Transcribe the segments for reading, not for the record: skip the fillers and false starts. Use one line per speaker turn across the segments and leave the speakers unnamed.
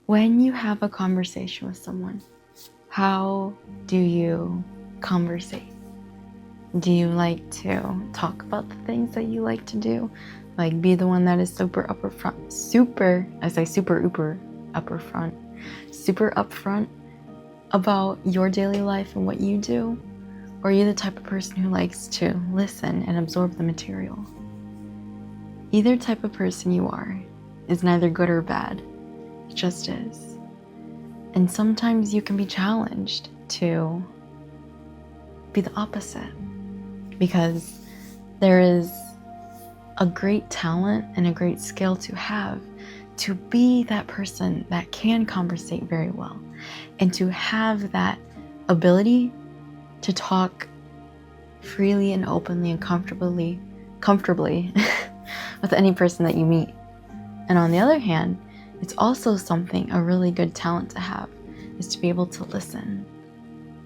When you have a conversation with someone, how do you conversate? Do you like to talk about the things that you like to do? Like be the one that is super upfront about your daily life and what you do? Or are you the type of person who likes to listen and absorb the material? Either type of person you are is neither good or bad. It just is. And sometimes you can be challenged to be the opposite, because there is a great talent and a great skill to have to be that person that can conversate very well and to have that ability to talk freely and openly and comfortably with any person that you meet. And on the other hand, it's also a really good talent to have, is to be able to listen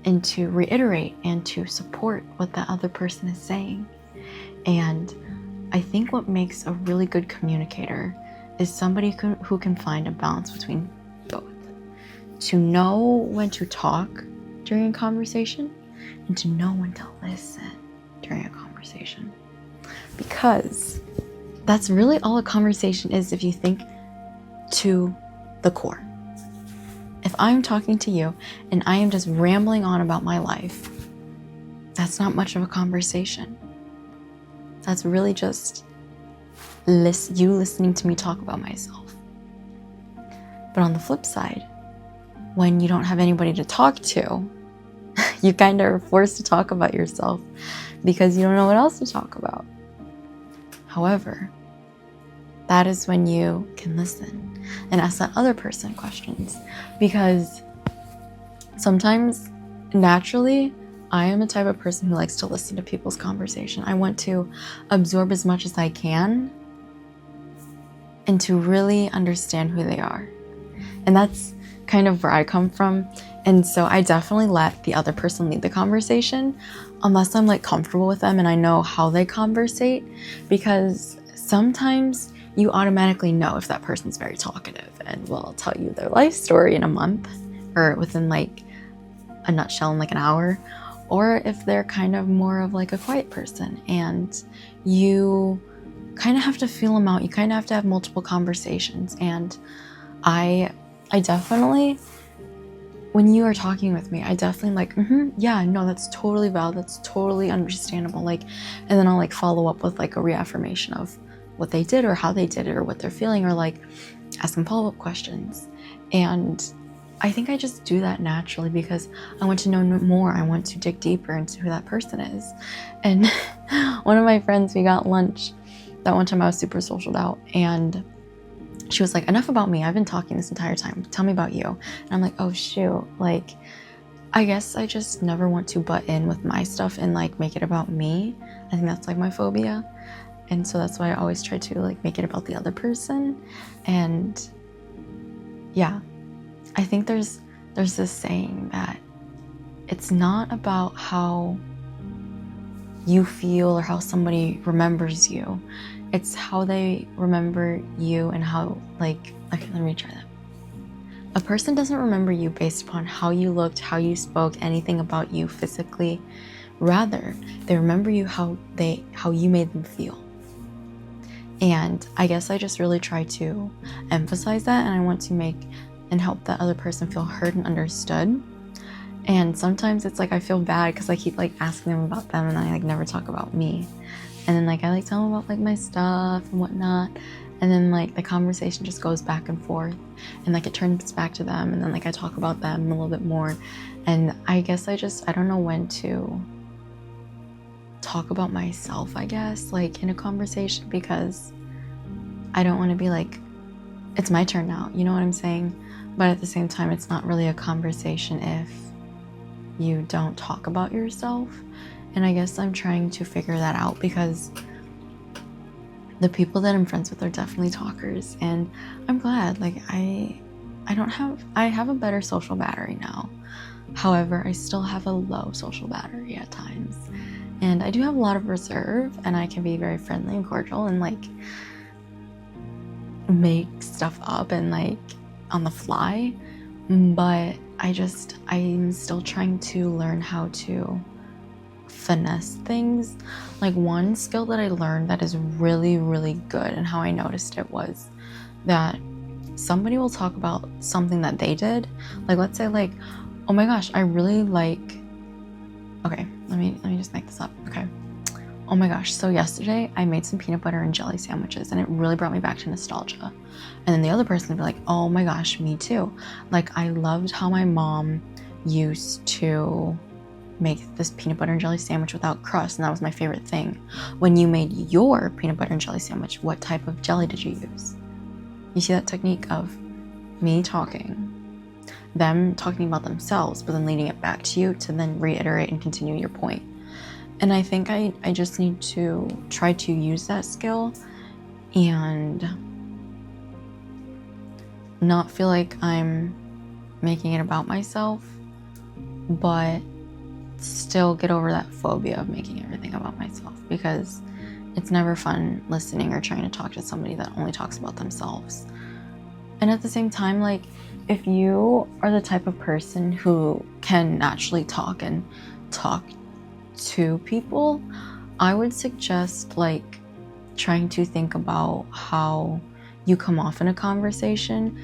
and to reiterate and to support what that other person is saying. And I think what makes a really good communicator is somebody who can find a balance between both. To know when to talk during a conversation and to know when to listen during a conversation. Because that's really all a conversation is if you think to the core. If I'm talking to you and I am just rambling on about my life, that's not much of a conversation. That's really just you listening to me talk about myself. But on the flip side, when you don't have anybody to talk to, you kind of are forced to talk about yourself because you don't know what else to talk about. However, that is when you can listen and ask that other person questions, because sometimes naturally I am a type of person who likes to listen to people's conversation. I want to absorb as much as I can and to really understand who they are. And that's kind of where I come from. And so I definitely let the other person lead the conversation unless I'm like comfortable with them and I know how they conversate, because sometimes you automatically know if that person's very talkative and will tell you their life story in a month or within like a nutshell in like an hour, or if they're kind of more of like a quiet person and you kind of have to feel them out. You kind of have to have multiple conversations. And I definitely, when you are talking with me, I definitely like, yeah, no, that's totally valid. That's totally understandable. Like, and then I'll like follow up with like a reaffirmation of what they did or how they did it or what they're feeling, or like ask them follow-up questions. And I think I just do that naturally because I want to know more. I want to dig deeper into who that person is. And one of my friends, we got lunch that one time. I was super socialed out and she was like, enough about me. I've been talking this entire time. Tell me about you. And I'm like, oh shoot. Like, I guess I just never want to butt in with my stuff and like make it about me. I think that's like my phobia. And so that's why I always try to like make it about the other person. And yeah, I think there's this saying that it's not about how you feel or how somebody remembers you. It's how they remember you and how like, okay, let me try that. A person doesn't remember you based upon how you looked, how you spoke, anything about you physically. Rather, they remember you how you made them feel. And I guess I just really try to emphasize that, and I want to make and help that other person feel heard and understood. And sometimes it's like I feel bad because I keep like asking them about them and I like never talk about me. And then like I like tell them about like my stuff and whatnot. And then like the conversation just goes back and forth and like it turns back to them, and then like I talk about them a little bit more. And I guess I don't know when to talk about myself, I guess, like in a conversation, because I don't want to be like, it's my turn now, you know what I'm saying? But at the same time, it's not really a conversation if you don't talk about yourself. And I guess I'm trying to figure that out, because the people that I'm friends with are definitely talkers, and I'm glad. Like I have a better social battery now. However, I still have a low social battery at times. And I do have a lot of reserve, and I can be very friendly and cordial and like make stuff up and like on the fly, but I'm still trying to learn how to finesse things. Like, one skill that I learned that is really, really good, and how I noticed it was that somebody will talk about something that they did. Like, let's say, like, oh my gosh, I really like, okay, let me just make this up. Okay. Oh my gosh, so yesterday I made some peanut butter and jelly sandwiches, and it really brought me back to nostalgia. And then the other person would be like, oh my gosh, me too. Like, I loved how my mom used to make this peanut butter and jelly sandwich without crust, and that was my favorite thing. When you made your peanut butter and jelly sandwich, what type of jelly did you use? You see that technique of me talking, them talking about themselves, but then leading it back to you to then reiterate and continue your point. And I think I just need to try to use that skill and not feel like I'm making it about myself, but still get over that phobia of making everything about myself, because it's never fun listening or trying to talk to somebody that only talks about themselves. And at the same time, like, if you are the type of person who can naturally talk and talk to people, I would suggest like trying to think about how you come off in a conversation,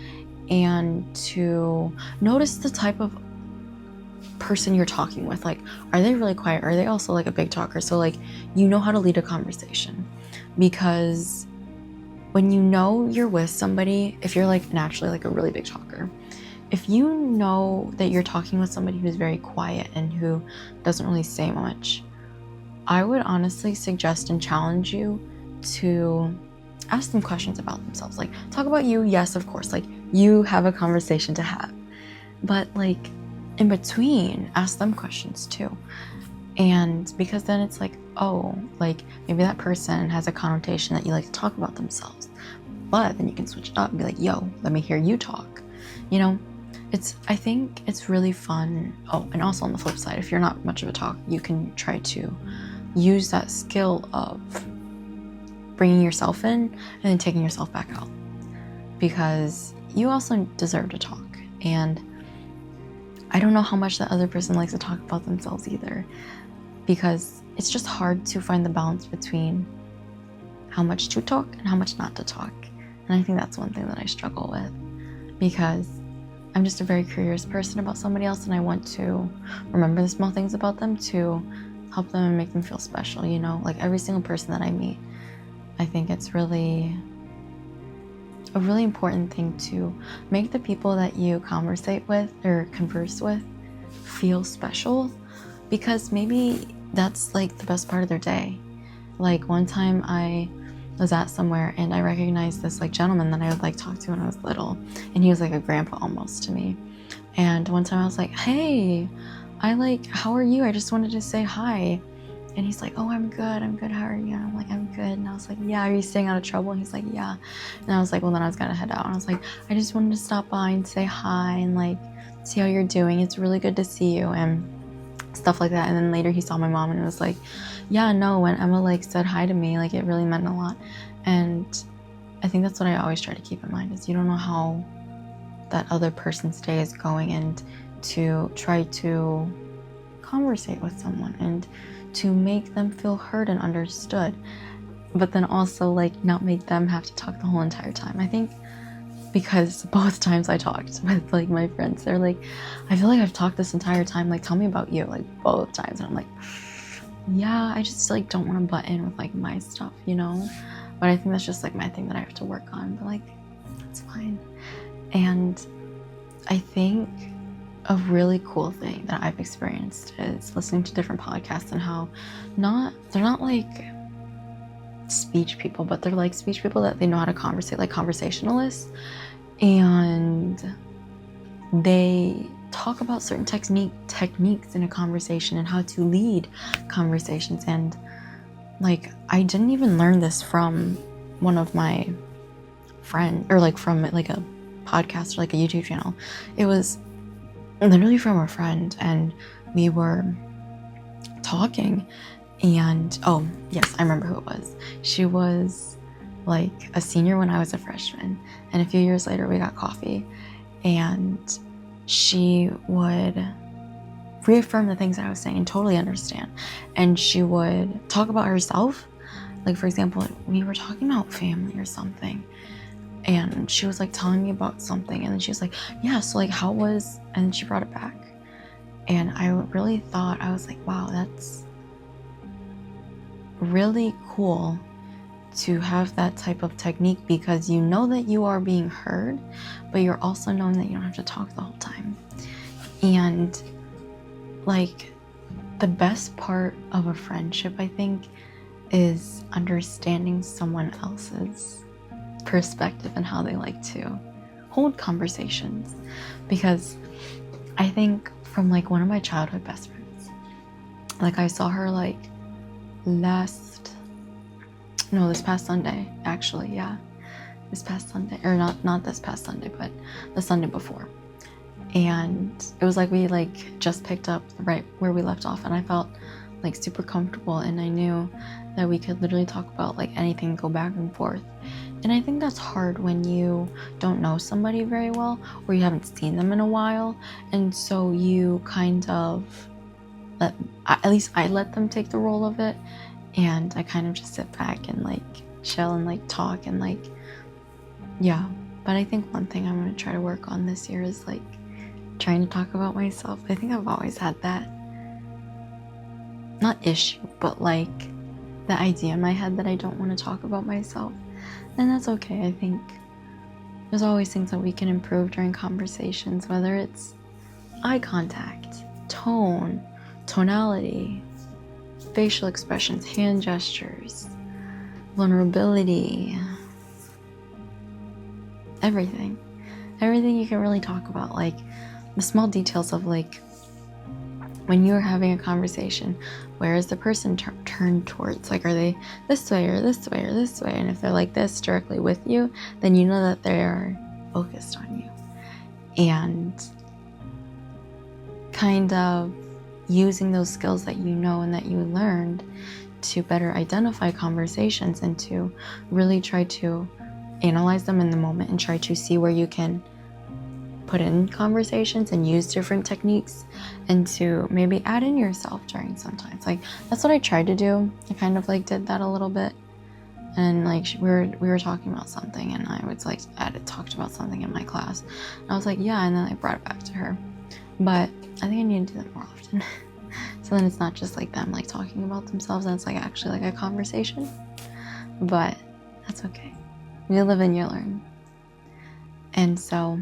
and to notice the type of person you're talking with. Like, are they really quiet? Are they also like a big talker? So like, you know how to lead a conversation, because when you know you're with somebody, if you're like naturally like a really big talker, if you know that you're talking with somebody who's very quiet and who doesn't really say much, I would honestly suggest and challenge you to ask them questions about themselves. Like, talk about you, yes, of course, like you have a conversation to have, but like in between, ask them questions too. And because then it's like, oh, like maybe that person has a connotation that you like to talk about themselves, but then you can switch it up and be like, yo, let me hear you talk. You know, I think it's really fun. Oh, and also on the flip side, if you're not much of a talker, you can try to use that skill of bringing yourself in and then taking yourself back out, because you also deserve to talk. And I don't know how much the other person likes to talk about themselves either, because it's just hard to find the balance between how much to talk and how much not to talk. And I think that's one thing that I struggle with, because I'm just a very curious person about somebody else, and I want to remember the small things about them to help them and make them feel special, you know? Like, every single person that I meet, I think it's really a really important thing to make the people that you conversate with or converse with feel special, because maybe that's like the best part of their day. Like, one time I was at somewhere and I recognized this like gentleman that I would like talk to when I was little, and he was like a grandpa almost to me. And one time I was like, hey, how are you? I just wanted to say hi. And he's like, oh, I'm good, how are you? And I'm like, I'm good. And I was like, yeah, are you staying out of trouble? And he's like, yeah. And I was like, well, then I was gonna head out. And I was like, I just wanted to stop by and say hi and like see how you're doing. It's really good to see you, and stuff like that. And then later he saw my mom and it was like, yeah, no, when Emma like said hi to me, like it really meant a lot. And I think that's what I always try to keep in mind, is you don't know how that other person's day is going, and to try to conversate with someone and to make them feel heard and understood, but then also like not make them have to talk the whole entire time. I think because both times I talked with like my friends, they're like, I feel like I've talked this entire time, like tell me about you, like both times. And I'm like, yeah, I just like don't want to butt in with like my stuff, you know? But I think that's just like my thing that I have to work on, but like, it's fine. And I think a really cool thing that I've experienced is listening to different podcasts, and how they're not like speech people, but they're like speech people that they know how to conversate, like conversationalists. And they talk about certain techniques in a conversation and how to lead conversations. And like, I didn't even learn this from one of my friends, or like from like a podcast or like a YouTube channel. It was literally from a friend, and we were talking, and oh yes, I remember who it was. She was like a senior when I was a freshman, and a few years later we got coffee, and she would reaffirm the things that I was saying and totally understand. And she would talk about herself. Like, for example, we were talking about family or something, and she was like telling me about something, and then she was like, yeah, so like how was, and then she brought it back. And I really thought, I was like, wow, that's really cool to have that type of technique, because you know that you are being heard, but you're also knowing that you don't have to talk the whole time. And like, the best part of a friendship, I think, is understanding someone else's perspective and how they like to hold conversations. Because I think from like one of my childhood best friends, like I saw her like this past Sunday, actually, yeah. This past Sunday, or not this past Sunday, but the Sunday before. And it was like we like just picked up right where we left off, and I felt like super comfortable, and I knew that we could literally talk about like anything, go back and forth. And I think that's hard when you don't know somebody very well, or you haven't seen them in a while, and so you kind of at least I let them take the role of it, and I kind of just sit back and like chill and like talk and like, yeah. But I think one thing I'm going to try to work on this year is like trying to talk about myself. I think I've always had that, not issue, but like the idea in my head that I don't want to talk about myself. And that's okay. I think there's always things that we can improve during conversations, whether it's eye contact, tone, tonality, facial expressions, hand gestures, vulnerability, everything you can really talk about, like the small details of like when you're having a conversation, where is the person turned towards? Like, are they this way or this way or this way? And if they're like this directly with you, then you know that they're focused on you. And kind of using those skills that you know and that you learned to better identify conversations and to really try to analyze them in the moment and try to see where you can put in conversations and use different techniques, and to maybe add in yourself during sometimes. Like, that's what I tried to do. I kind of like did that a little bit, and like we were talking about something, and I was like talked about something in my class, and I was like, yeah, and then I brought it back to her. But I think I need to do that more often. So then it's not just like them like talking about themselves, and it's like actually like a conversation. But that's okay. You live and you learn. And so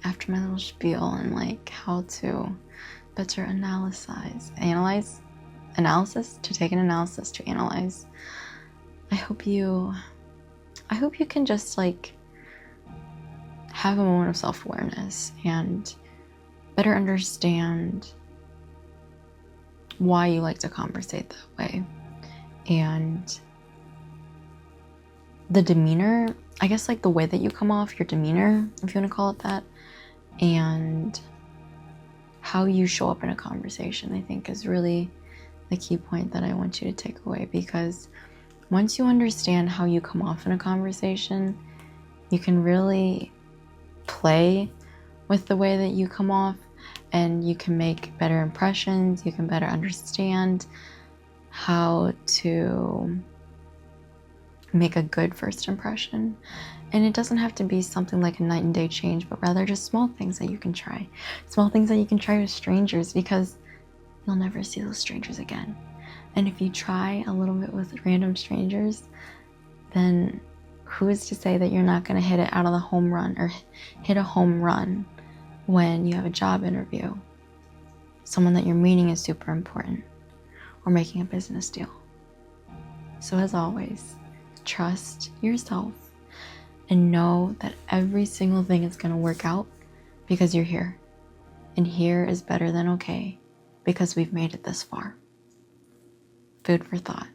after my little spiel on like how to better analyze, to take an analysis to analyze, I hope you can just like have a moment of self-awareness and better understand why you like to conversate that way. And the demeanor, I guess, like the way that you come off, your demeanor, if you want to call it that, and how you show up in a conversation, I think is really the key point that I want you to take away. Because once you understand how you come off in a conversation, you can really play with the way that you come off, and you can make better impressions. You can better understand how to make a good first impression. And it doesn't have to be something like a night and day change, but rather just small things that you can try. Small things that you can try with strangers, because you'll never see those strangers again. And if you try a little bit with random strangers, then who is to say that you're not going to hit it out of the home run, or hit a home run when you have a job interview? Someone that you're meeting is super important, or making a business deal. So as always, trust yourself and know that every single thing is going to work out, because you're here. And here is better than okay, because we've made it this far. Food for thought.